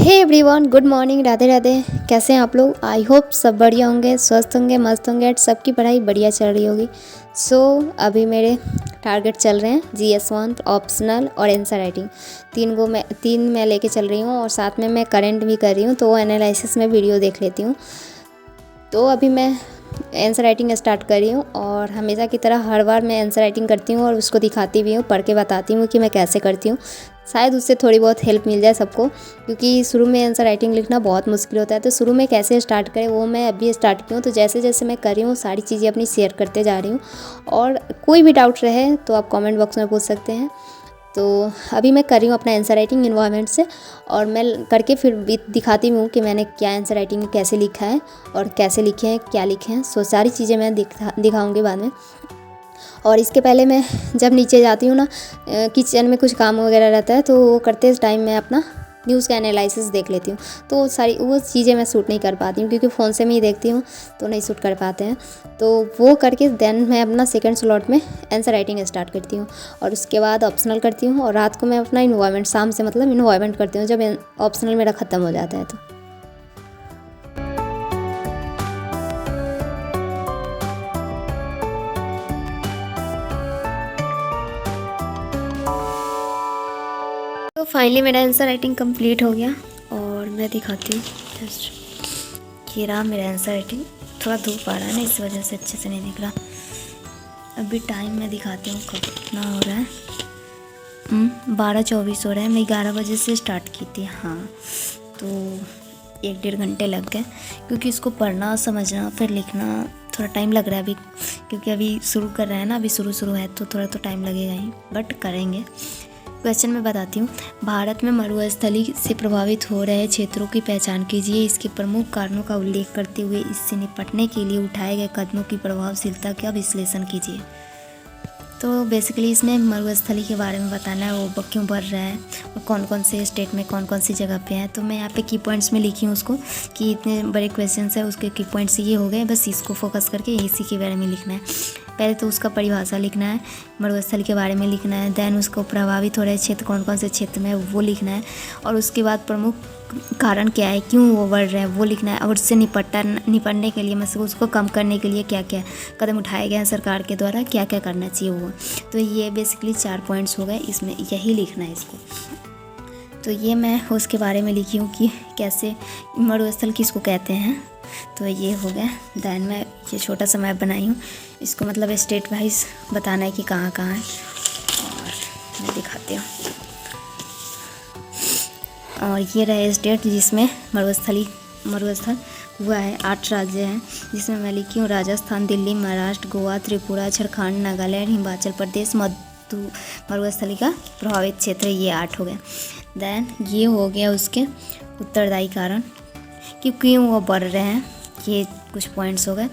हे everyone, good morning, Radhe Radhe. कैसे हैं आप लोग? आई होप सब बढ़िया होंगे, स्वस्थ होंगे, मस्त होंगे और सबकी पढ़ाई बढ़िया चल रही होगी। अभी मेरे टारगेट चल रहे हैं GS1, ऑप्शनल और आंसर राइटिंग। तीन मैं लेके चल रही हूँ और साथ में मैं करंट भी कर रही हूँ, तो वो एनालिसिस में वीडियो देख लेती हूँ। तो अभी मैं आंसर राइटिंग स्टार्ट कर रही हूँ और हमेशा की तरह हर बार मैं आंसर राइटिंग करती हूँ और उसको दिखाती भी हूँ, पढ़ के बताती हूँ कि मैं कैसे करती हूँ। शायद उससे थोड़ी बहुत हेल्प मिल जाए सबको, क्योंकि शुरू में आंसर राइटिंग लिखना बहुत मुश्किल होता है। तो शुरू में कैसे स्टार्ट करें वो मैं अभी स्टार्ट की हूँ। तो जैसे जैसे मैं कर रही हूँ सारी चीज़ें अपनी शेयर करते जा रही हूँ, और कोई भी डाउट रहे तो आप कमेंट बॉक्स में पूछ सकते हैं। तो अभी मैं कर रही हूँ अपना आंसर राइटिंग इन्वायरमेंट से, और मैं करके फिर भी दिखाती हूँ कि मैंने क्या आंसर राइटिंग कैसे लिखा है और कैसे लिखे हैं, क्या लिखे हैं। सारी चीज़ें मैं दिखाऊँगी बाद में। और इसके पहले मैं जब नीचे जाती हूँ ना, किचन में कुछ काम वगैरह रहता है, तो वो करते टाइम मैं अपना न्यूज़ का एनालिसिस देख लेती हूँ। तो वो चीज़ें मैं शूट नहीं कर पाती हूँ, क्योंकि फ़ोन से मैं ही देखती हूँ तो नहीं शूट कर पाते हैं। तो वो करके देन मैं अपना सेकंड स्लॉट में आंसर राइटिंग स्टार्ट करती हूँ, और उसके बाद ऑप्शनल करती हूँ। और रात को मैं अपना इन्वायरमेंट, शाम से मतलब इन्वायरमेंट करती हूँ, जब ऑप्शनल मेरा ख़त्म हो जाता है। तो फाइनली मेरा आंसर राइटिंग कंप्लीट हो गया, और मैं दिखाती हूँ। जस्ट ये रहा मेरा आंसर राइटिंग। थोड़ा धूप आ रहा है ना, इस वजह से अच्छे से नहीं दिख रहा। अभी टाइम मैं दिखाती हूँ कब कितना हो रहा है। 12:24 हो रहा है। मैं 11 बजे से स्टार्ट की थी। हाँ, तो 1-1.5 घंटे लग गए, क्योंकि इसको पढ़ना, समझना, फिर लिखना थोड़ा टाइम लग रहा है अभी, क्योंकि अभी शुरू कर रहे हैं ना, अभी शुरू है, तो थोड़ा तो टाइम लगेगा ही, बट करेंगे। क्वेश्चन में बताती हूँ। भारत में मरुस्थली से प्रभावित हो रहे क्षेत्रों की पहचान कीजिए। इसके प्रमुख कारणों का उल्लेख करते हुए इससे निपटने के लिए उठाए गए कदमों की प्रभावशीलता का विश्लेषण कीजिए। तो बेसिकली इसमें मरुस्थली के बारे में बताना है, वो क्यों बढ़ रहा है और कौन कौन से स्टेट में कौन कौन सी जगह पे है। तो मैं यहाँ पे की पॉइंट्स में लिखी हूँ उसको, कि इतने बड़े क्वेश्चन है, उसके की पॉइंट्स ये हो गए, बस इसको फोकस करके इसी के बारे में लिखना है। पहले तो उसका परिभाषा लिखना है, मरुस्थली के बारे में लिखना है, देन उसको प्रभावित हो रहे क्षेत्र कौन कौन से क्षेत्र में वो लिखना है, और उसके बाद प्रमुख कारण क्या है, क्यों वो बढ़ रहे हैं वो लिखना है, और उससे निपटने के लिए, मतलब उसको कम करने के लिए क्या क्या कदम उठाए गए हैं सरकार के द्वारा, क्या क्या करना चाहिए वो। तो ये बेसिकली 4 पॉइंट्स हो गए, इसमें यही लिखना है इसको। तो ये मैं उसके बारे में लिखी हूँ कि कैसे मरुस्थल किसको कहते हैं। तो ये हो गया। देन मैं ये छोटा सा मैप बनाई हूँ, इसको मतलब स्टेट वाइज बताना है कि कहाँ कहाँ है, और मैं दिखाती हूँ। और ये रहे स्टेट जिसमें मरुस्थल हुआ है। 8 राज्य हैं, जिसमें मैं लिखी हूँ राजस्थान, दिल्ली, महाराष्ट्र, गोवा, त्रिपुरा, झारखंड, नागालैंड, हिमाचल प्रदेश, मरुस्थली का प्रभावित क्षेत्र। ये 8 हो गए। देन ये हो गया उसके उत्तरदायी कारण, क्यों वो बढ़ रहे हैं, ये कुछ पॉइंट्स हो गए।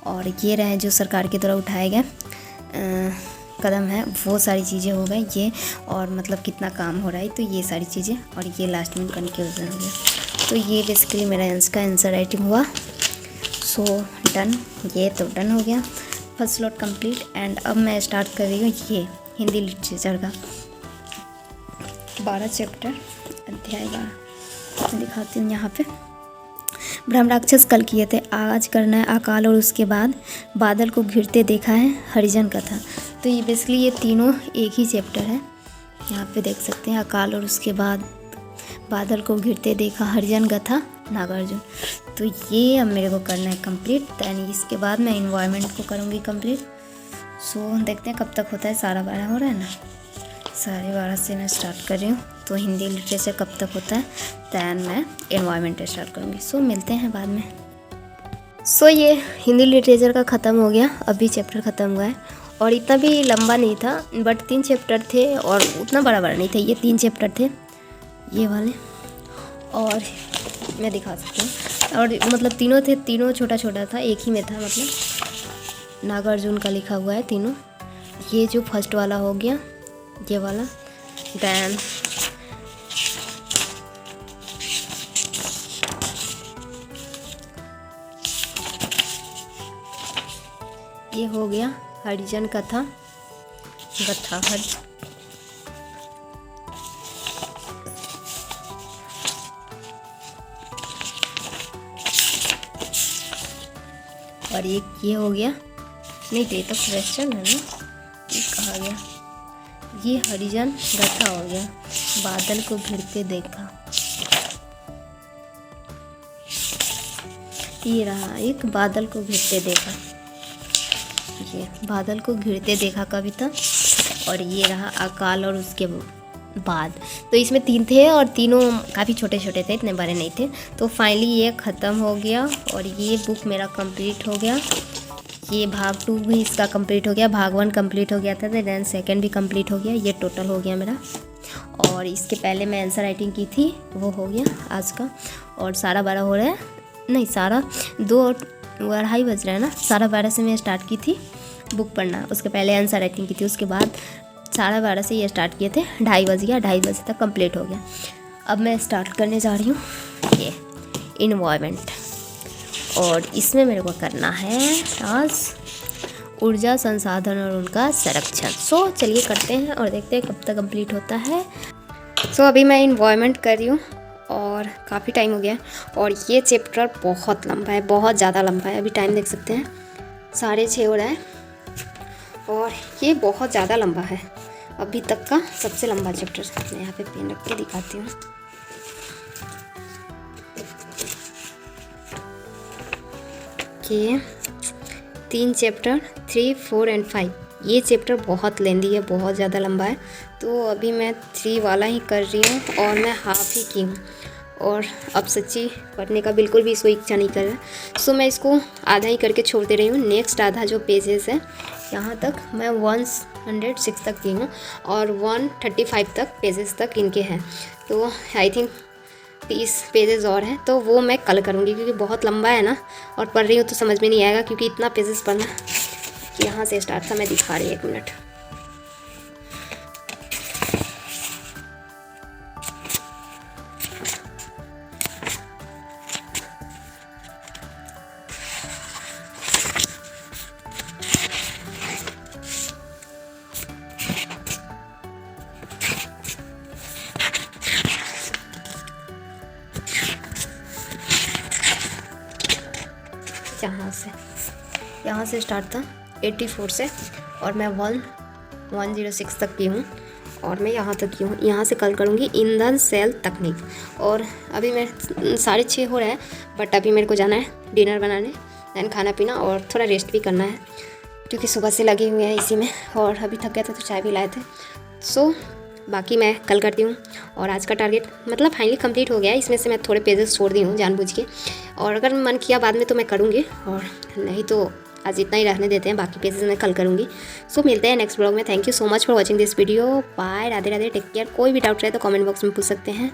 और ये रहे जो सरकार के द्वारा उठाए गए कदम है, वो सारी चीज़ें हो गई ये, और मतलब कितना काम हो रहा है, तो ये सारी चीज़ें, और ये लास्ट में कंक्लूजन हो गया। तो ये बेसिकली मेरा आंसर राइटिंग हुआ। सो डन, ये तो डन हो गया, फर्स्ट स्लॉट कंप्लीट। एंड अब मैं स्टार्ट कर रही हूँ ये हिंदी लिटरेचर का 12 चैप्टर, अध्याय 12 दिखाती हूँ यहाँ पे। ब्रह्मराक्षस कल किए थे, आज करना है अकाल, और उसके बाद बादल को घिरते देखा है, हरिजन कथा। तो ये बेसिकली ये तीनों एक ही चैप्टर है, यहाँ पे देख सकते हैं। अकाल और उसके बाद बादल को घिरते देखा, हरिजन कथा, नागार्जुन। तो ये अब मेरे को करना है कंप्लीट। दैन इसके बाद मैं इन्वायरमेंट को करूँगी कंप्लीट। सो देखते हैं कब तक होता है। 12:30 हो रहा है ना, 12:30 से मैं स्टार्ट कर रही हूँ। तो हिंदी लिटरेचर कब तक होता है, दैन मैं इन्वायरमेंट स्टार्ट करूँगी। सो मिलते हैं बाद में। सो ये हिंदी लिटरेचर का ख़त्म हो गया, अभी चैप्टर ख़त्म हुआ है, और इतना भी लंबा नहीं था, बट 3 चैप्टर थे, और उतना बड़ा नहीं था। ये 3 चैप्टर थे ये वाले, और मैं दिखा सकती हूँ। और मतलब तीनों थे, तीनों छोटा छोटा था, एक ही में था, मतलब नागार्जुन का लिखा हुआ है तीनों। ये जो फर्स्ट वाला हो गया, ये वाला। दैन ये हो गया हरिजन कथा, और ये हो गया, नहीं ये तो क्वेश्चन है ना, ये कहा गया, ये हरिजन गथा हो गया, बादल को घिरते देखा, ये रहा एक बादल को घिरते देखा, ये बादल को घिरते देखा कविता। और ये रहा अकाल और उसके बाद। तो इसमें 3 थे और तीनों काफ़ी छोटे छोटे थे, इतने बड़े नहीं थे। तो फाइनली ये ख़त्म हो गया और ये बुक मेरा कंप्लीट हो गया। ये भाग 2 भी इसका कंप्लीट हो गया, भाग 1 कंप्लीट हो गया था, देन सेकंड भी कंप्लीट हो गया। ये टोटल हो गया मेरा। और इसके पहले मैं आंसर राइटिंग की थी, वो हो गया आज का। और 12:30 हो रहा है, नहीं 2:30 बज रहा है ना। 12:30 से मैं स्टार्ट की थी बुक पढ़ना, उसके पहले आंसर राइटिंग की थी, उसके बाद 12:30 से ये स्टार्ट किए थे, 2:30 बज गया, 2:30 बजे तक कंप्लीट हो गया। अब मैं स्टार्ट करने जा रही हूँ ये इन्वायरमेंट, और इसमें मेरे को करना है आज ऊर्जा संसाधन और उनका संरक्षण। सो चलिए करते हैं और देखते हैं कब तक कंप्लीट होता है। सो अभी मैं इन्वायरमेंट कर रही हूँ और काफ़ी टाइम हो गया। और ये चैप्टर बहुत लंबा है, बहुत ज़्यादा लंबा है। अभी टाइम देख सकते हैं 6:30 हो रहा है और ये बहुत ज़्यादा लंबा है, अभी तक का सबसे लंबा चैप्टर। मैं यहाँ पे पेन रख के दिखाती हूँ। ये 3 चैप्टर 3, 4 एंड 5। ये चैप्टर बहुत लेंदी है, बहुत ज़्यादा लंबा है। तो अभी मैं 3 वाला ही कर रही हूँ और मैं हाफ ही की हूँ। और अब सच्ची पढ़ने का बिल्कुल भी इसको इच्छा नहीं कर रहा है। सो मैं इसको आधा ही करके छोड़ दे रही हूँ। नेक्स्ट आधा जो पेजेस है यहाँ तक मैं 106 तक की हूँ और 135 तक पेजेस तक इनके हैं। तो आई थिंक 30 पेजेस और हैं, तो वो मैं कल करूँगी क्योंकि बहुत लंबा है ना, और पढ़ रही हूँ तो समझ में नहीं आएगा क्योंकि इतना पेजेस पढ़ना। यहाँ से स्टार्ट था, मैं दिखा रही हूँ, 1 मिनट। यहाँ से स्टार्ट था 84 से और मैं 106 तक की हूँ और मैं यहाँ तक की हूँ। यहाँ से कल करूँगी ईंधन सेल तकनीक। और अभी मैं 6:30 हो रहा है, बट अभी मेरे को जाना है डिनर बनाने, दैन खाना पीना और थोड़ा रेस्ट भी करना है क्योंकि सुबह से लगे हुए हैं इसी में। और अभी थक गया था तो चाय भी लाए थे। सो बाकी मैं कल करती हूँ। और आज का टारगेट मतलब फाइनली कंप्लीट हो गया है। इसमें से मैं थोड़े पेजेस छोड़ दी हूँ जानबूझ के, और अगर मन किया बाद में तो मैं करूँगी, और नहीं तो आज इतना ही रहने देते हैं, बाकी पेजेस मैं कल करूँगी। सो मिलते हैं नेक्स्ट ब्लॉग में। Thank you so much for watching this video. Bye, Radhe Radhe, take care. कोई भी डाउट रहे तो कमेंट बॉक्स में पूछ सकते हैं।